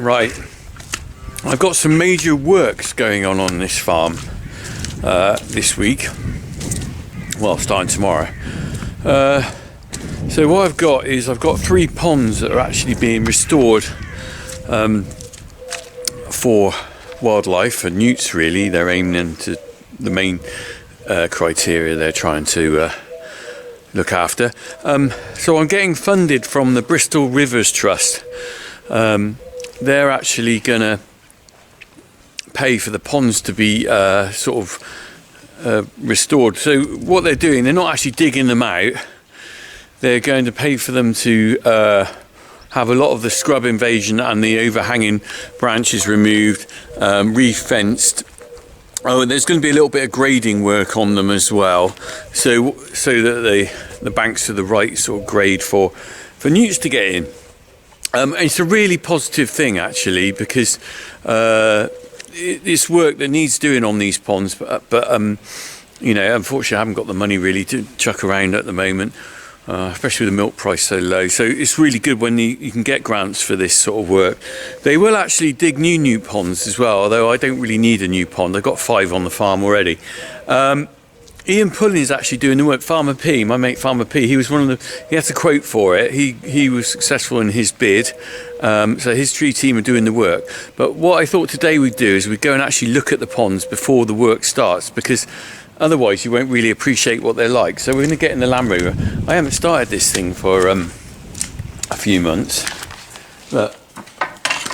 Right, I've got some major works going on this farm this week. Well, starting tomorrow. So what I've got is 3 ponds that are actually being restored for wildlife and newts. Really, they're aiming into the main criteria they're trying to look after. So I'm getting funded from the Bristol Rivers Trust. They're actually going to pay for the ponds to be restored. So what they're doing, they're not actually digging them out. They're going to pay for them to have a lot of the scrub invasion and the overhanging branches removed, re-fenced. Oh, and there's going to be a little bit of grading work on them as well, so that the banks are the right sort of grade for newts to get in. It's a really positive thing actually, because it's work that needs doing on these ponds, but you know, unfortunately I haven't got the money really to chuck around at the moment, especially with the milk price so low. So it's really good when you can get grants for this sort of work. They will actually dig new ponds as well, although I don't really need a new pond. I've got 5 on the farm already. Ian Pullen is actually doing the work. Farmer P, my mate Farmer P, he was he had to quote for it. He was successful in his bid. So his tree team are doing the work. But what I thought today we'd do is we'd go and actually look at the ponds before the work starts, because otherwise you won't really appreciate what they're like. So we're going to get in the Land Rover. I haven't started this thing for a few months. But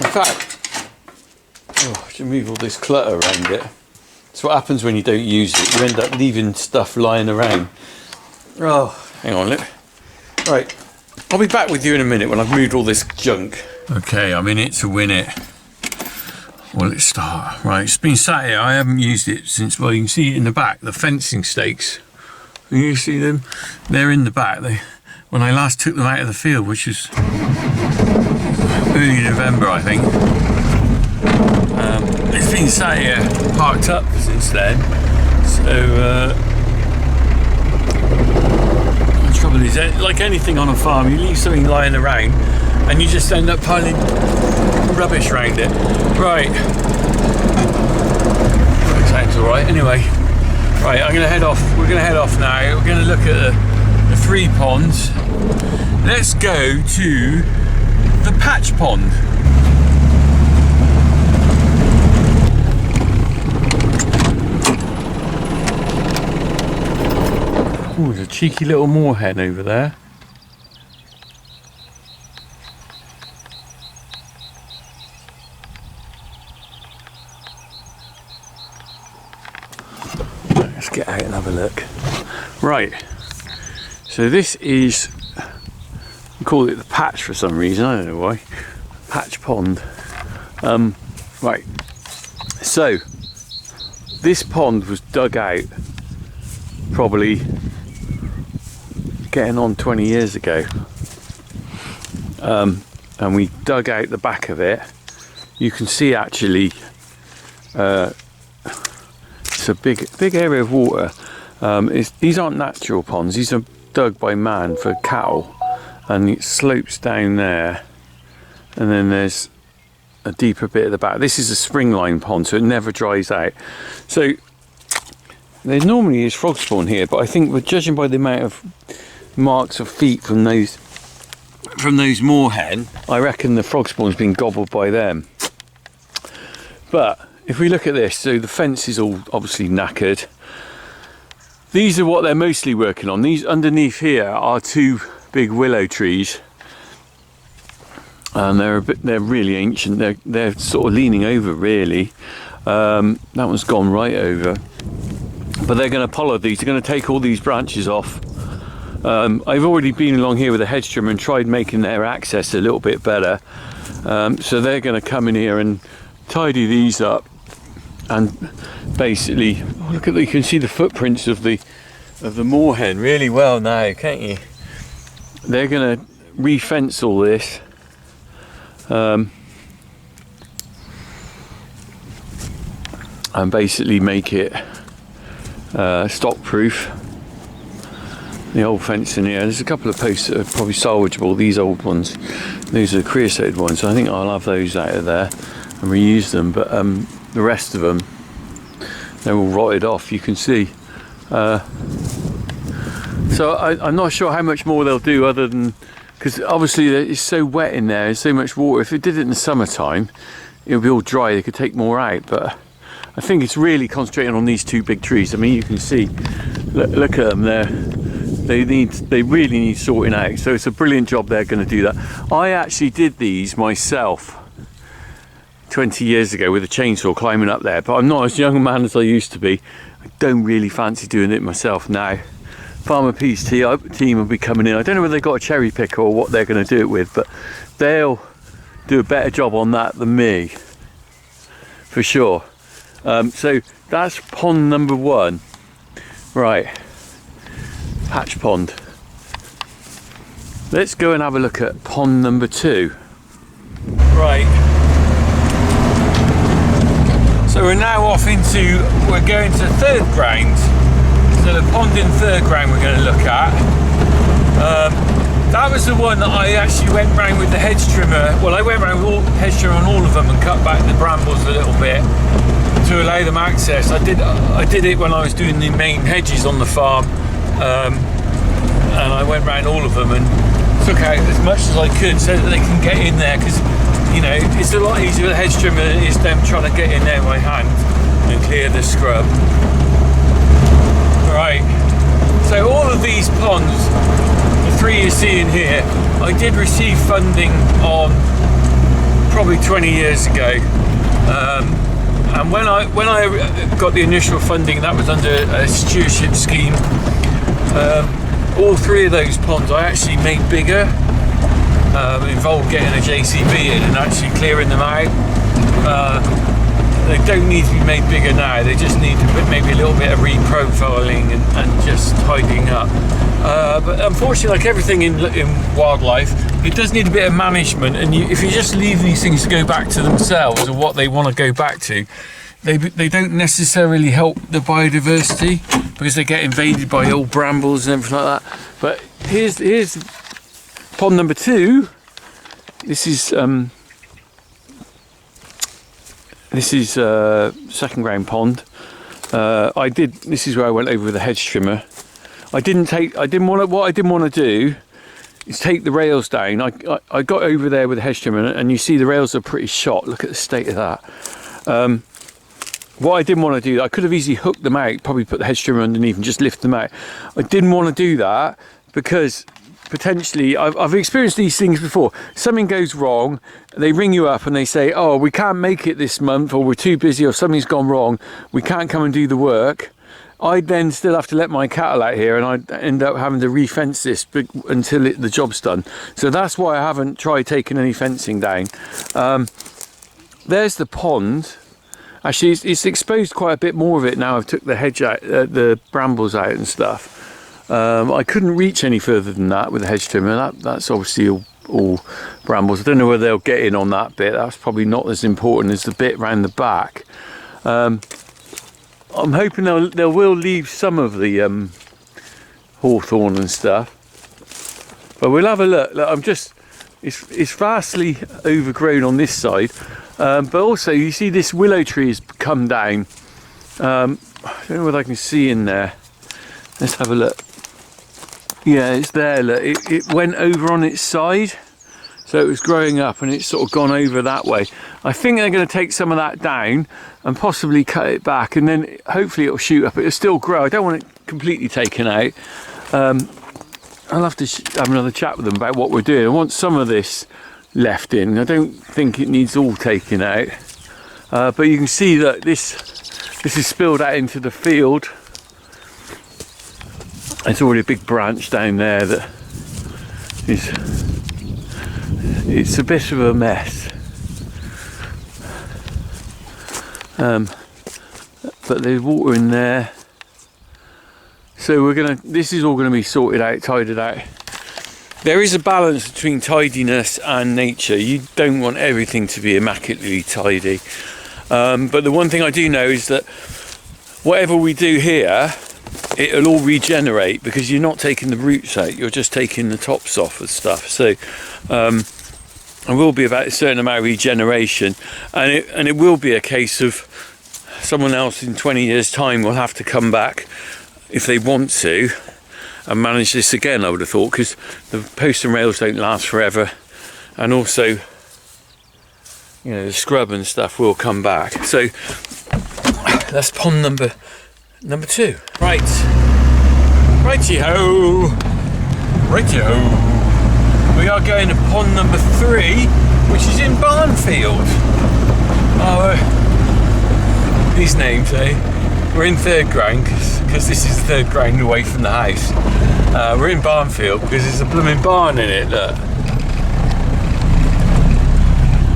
in fact, I should move all this clutter around it. It's what happens when you don't use it. You end up leaving stuff lying around. Oh, hang on, look. Right, I'll be back with you in a minute when I've moved all this junk. Okay, I'm in it to win it. Well, let's start. Right, it's been sat here. I haven't used it since, well, you can see it in the back, the fencing stakes. Can you see them? They're in the back. When I last took them out of the field, which was early November, I think. It's been sat here, parked up since then. So, the trouble is, like anything on a farm, you leave something lying around and you just end up piling rubbish around it. Right. That sounds alright. Anyway, right, I'm going to head off. We're going to head off now. We're going to look at the 3 ponds. Let's go to the patch pond. Oh, there's a cheeky little moorhen over there. Let's get out and have a look. Right, so this is, we call it the patch for some reason, I don't know why. Patch pond. Right, so this pond was dug out probably getting on 20 years ago, and we dug out the back of it. You can see actually it's a big area of water. These aren't natural ponds, these are dug by man for cattle, and it slopes down there, and then there's a deeper bit at the back. This is a springline pond, so it never dries out. So there normally is frog spawn here, but I think we're judging by the amount of marks of feet from those moorhen, I reckon the frog spawn's been gobbled by them. But if we look at this, so the fence is all obviously knackered. These are what they're mostly working on. These underneath here are 2 big willow trees, and they're really ancient. They're sort of leaning over really. That one's gone right over. But they're going to pollard these. They're going to take all these branches off. I've already been along here with a hedge trimmer and tried making their access a little bit better. So they're going to come in here and tidy these up, and basically, look at, you can see the footprints of the moorhen really well now, can't you? They're going to re-fence all this. And basically make it stock proof. the old fence in here. There's a couple of posts that are probably salvageable, these old ones. These are creosote ones, so I think I'll have those out of there and reuse them, but the rest of them, they're all rotted off, you can see. So I'm not sure how much more they'll do other than, because obviously it's so wet in there, there's so much water. If it did it in the summertime, it would be all dry, they could take more out, but I think it's really concentrating on these two big trees. I mean, you can see, look at them there. They really need sorting out, so it's a brilliant job they're going to do that. I actually did these myself 20 years ago with a chainsaw climbing up there, but I'm not as young a man as I used to be. I don't really fancy doing it myself now. Farmer P's team will be coming in. I don't know whether they've got a cherry picker or what they're going to do it with, but they'll do a better job on that than me, for sure. So that's pond number 1. Right, hatch pond. Let's go and have a look at pond number 2. Right. So we're now off into, we're going to third ground. So the pond in third ground we're going to look at. That was the one that I actually went round with the hedge trimmer. Well, I went round with hedge trimmer on all of them and cut back the brambles a little bit to allow them access. I did it when I was doing the main hedges on the farm, and I went round all of them and took out as much as I could so that they can get in there, because you know it's a lot easier with a hedge trimmer than it is them trying to get in there by hand and clear the scrub. Right, so all of these ponds, the 3 you're seeing here, I did receive funding on probably 20 years ago. And when I got the initial funding, that was under a stewardship scheme. All 3 of those ponds I actually made bigger. Involved getting a JCB in and actually clearing them out. They don't need to be made bigger now. They just need to put maybe a little bit of reprofiling and just tidying up. But unfortunately, like everything in wildlife, it does need a bit of management, and if you just leave these things to go back to themselves or what they want to go back to, they don't necessarily help the biodiversity because they get invaded by old brambles and everything like that. But here's pond number 2. This is second ground pond. This is where I went over with a hedge trimmer. What I didn't want to do is take the rails down. I got over there with a hedge trimmer, and you see the rails are pretty shot. Look at the state of that. What I didn't want to do, I could have easily hooked them out, probably put the hedge trimmer underneath and just lift them out. I didn't want to do that because potentially, I've experienced these things before. Something goes wrong, they ring you up and they say, oh, we can't make it this month, or we're too busy, or something's gone wrong, we can't come and do the work. I'd then still have to let my cattle out here, and I'd end up having to re-fence this until the job's done. So that's why I haven't tried taking any fencing down. There's the pond. Actually, it's exposed quite a bit more of it now. I've took the hedge out, the brambles out and stuff. I couldn't reach any further than that with the hedge trimmer. That's obviously all brambles. I don't know whether they'll get in on that bit. That's probably not as important as the bit round the back. I'm hoping they will leave some of the hawthorn and stuff, but we'll have a look. It's vastly overgrown on this side, but also you see this willow tree has come down. I don't know whether I can see in there. Let's have a look. Yeah, it's there. Look, it went over on its side, so it was growing up and it's sort of gone over that way. I think they're going to take some of that down and possibly cut it back, and then hopefully it'll shoot up. It'll still grow. I don't want it completely taken out. I'll have to have another chat with them about what we're doing. I want some of this left in. I don't think it needs all taken out. But you can see that this is spilled out into the field. There's already a big branch down there that is, it's a bit of a mess. But there's water in there. So this is all gonna be sorted out, tidied out. There is a balance between tidiness and nature. You don't want everything to be immaculately tidy. But the one thing I do know is that whatever we do here, it'll all regenerate, because you're not taking the roots out, you're just taking the tops off and stuff. So there will be about a certain amount of regeneration, and it will be a case of someone else in 20 years time will have to come back if they want to and manage this again, I would have thought, because the posts and rails don't last forever, and also, you know, the scrub and stuff will come back. So that's pond number 2. Right, righty-ho, righty-ho. We are going to pond number 3, which is in Barnfield. These names, eh? We're in third ground because this is the third ground away from the house. We're in Barnfield because there's a blooming barn in it, look.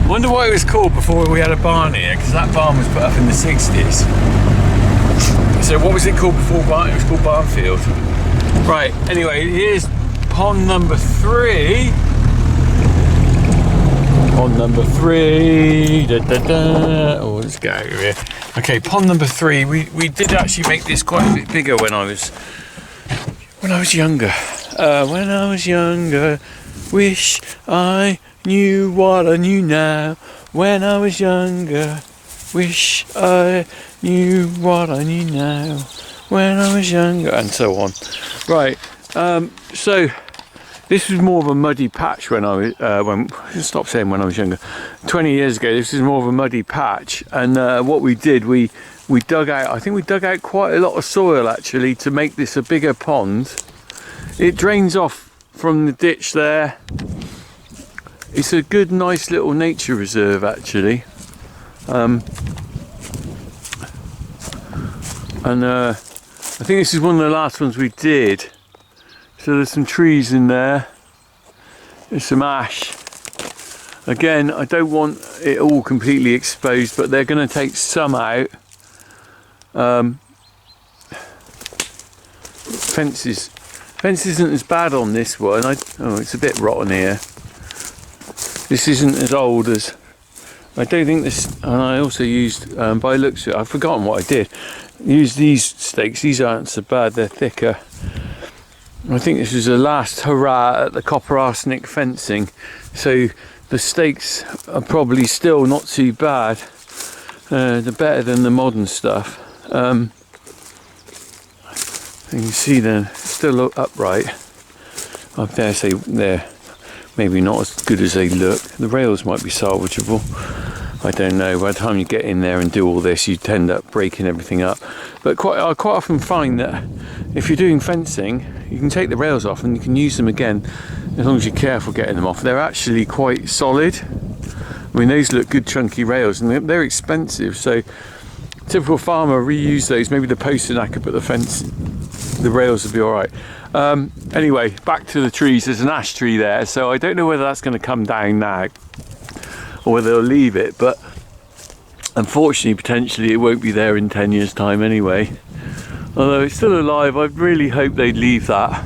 Wonder why it was called before we had a barn here, because that barn was put up in the 60s. So what was it called before barn? It was called Barnfield. Right, anyway, here's pond number 3. Pond number 3. Da, da, da. Oh, let's get out of here. Okay, pond number 3. We did actually make this quite a bit bigger when I was younger. When I was younger, wish I knew what I knew now. When I was younger, wish I knew what I knew now. When I was younger, and so on. Right. So this was more of a muddy patch when I was stop saying when I was younger. 20 years ago, this was more of a muddy patch, and what we did, we dug out. I think we dug out quite a lot of soil actually to make this a bigger pond. It drains off from the ditch there. It's a good, nice little nature reserve actually. I think this is one of the last ones we did. So there's some trees in there. There's some ash. Again, I don't want it all completely exposed, but they're going to take some out. Fence isn't as bad on this one. Oh, it's a bit rotten here. This isn't as old as... I don't think this... And I also used, by looks of it, I've forgotten what I did. Use these stakes. These aren't so bad. They're thicker. I think this was the last hurrah at the copper arsenic fencing. So the stakes are probably still not too bad. They're better than the modern stuff. You can see they're still upright. I dare say they're maybe not as good as they look. The rails might be salvageable. I don't know. By the time you get in there and do all this, you tend up breaking everything up. But I quite often find that if you're doing fencing, you can take the rails off and you can use them again as long as you're careful getting them off. They're actually quite solid. I mean, those look good chunky rails, and they're expensive. So typical farmer reuse those. Maybe the posts and but the rails will be all right. Anyway, back to the trees. There's an ash tree there, so I don't know whether that's going to come down now or whether they'll leave it, but unfortunately potentially it won't be there in 10 years time anyway. Although it's still alive, I really hope they'd leave that.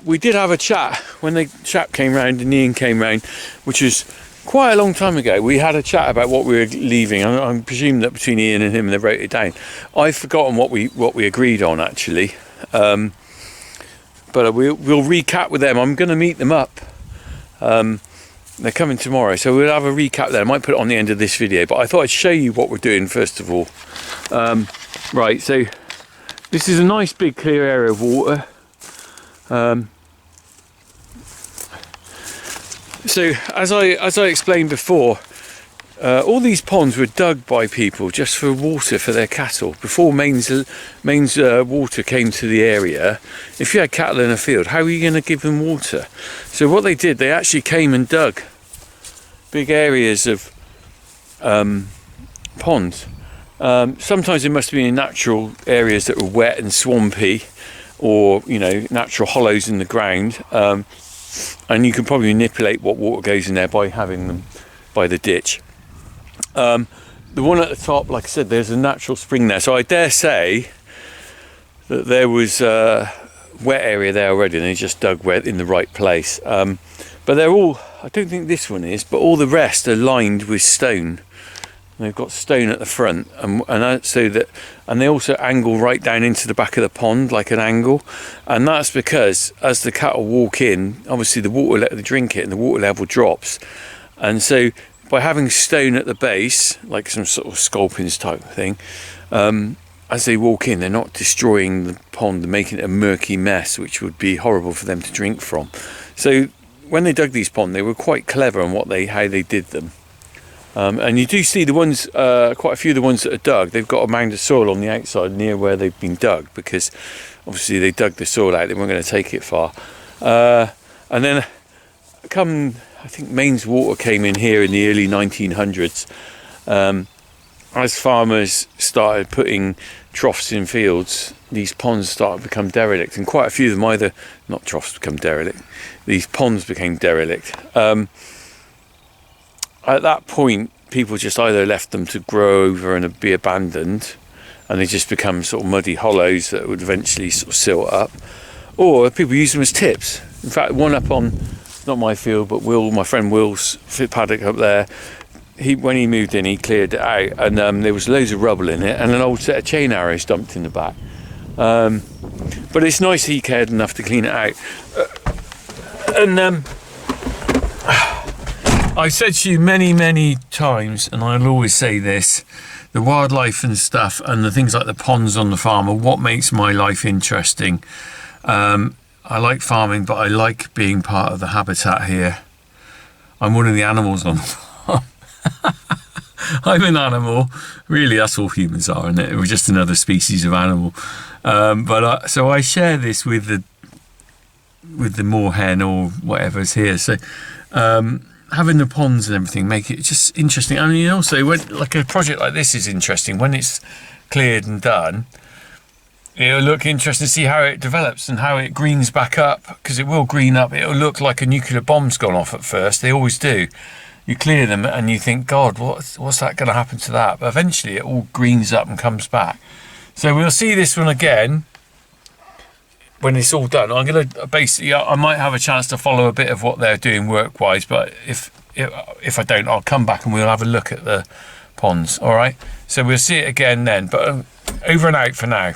We did have a chat when the chap came round and Ian came round, which was quite a long time ago. We had a chat about what we were leaving. I presume that between Ian and him they wrote it down. I've forgotten what we agreed on actually, but we'll recap with them. I'm going to meet them up. They're coming tomorrow, so we'll have a recap there. I might put it on the end of this video, but I thought I'd show you what we're doing first of all. Right, so this is a nice big clear area of water. So as I explained before, all these ponds were dug by people just for water for their cattle. Before mains water came to the area, if you had cattle in a field, how were you going to give them water? So what they did, they actually came and dug big areas of ponds. Sometimes it must have been in natural areas that were wet and swampy, or natural hollows in the ground. And you can probably manipulate what water goes in there by having them by the ditch. The one at the top, like I said, there's a natural spring there, so I dare say that there was a wet area there already and they just dug wet in the right place. But they're all, I don't think this one is, but all the rest are lined with stone. and they've got stone at the front, and they also angle right down into the back of the pond like an angle, and that's because as the cattle walk in, obviously they drink it and the water level drops, and so by having stone at the base, like some sort of sculpins type thing, as they walk in, they're not destroying the pond and making it a murky mess, which would be horrible for them to drink from. So when they dug these ponds, they were quite clever on how they did them. And you do see the ones, quite a few of the ones that are dug, they've got a mound of soil on the outside near where they've been dug, because obviously they dug the soil out, they weren't going to take it far. And then I think mains water came in here in the early 1900s. As farmers started putting troughs in fields, these ponds started to become derelict, and quite a few of them not troughs become derelict, these ponds became derelict. At that point, people just either left them to grow over and be abandoned, and they just become sort of muddy hollows that would eventually sort of silt up, or people use them as tips. In fact, one up on, not my field, but my friend Will's paddock up there, when he moved in, he cleared it out, and there was loads of rubble in it and an old set of chain arrows dumped in the back. But it's nice he cared enough to clean it out. I've said to you many times, and I'll always say this, the wildlife and stuff and the things like the ponds on the farm are what makes my life interesting. I like farming, but I like being part of the habitat here. I'm one of the animals on the farm. I'm an animal. Really, that's all humans are, isn't it? We're just another species of animal. So I share this with the moorhen or whatever's here. So having the ponds and everything make it just interesting. I mean, also, like a project like this is interesting. When it's cleared and done, it'll look interesting to see how it develops and how it greens back up, because it will green up. It'll look like a nuclear bomb's gone off at first. They always do. You clear them and you think, God, what's that going to happen to that? But eventually it all greens up and comes back. So we'll see this one again when it's all done. I'm going to basically, I might have a chance to follow a bit of what they're doing work-wise, but if I don't, I'll come back and we'll have a look at the ponds. All right. So we'll see it again then, but over and out for now.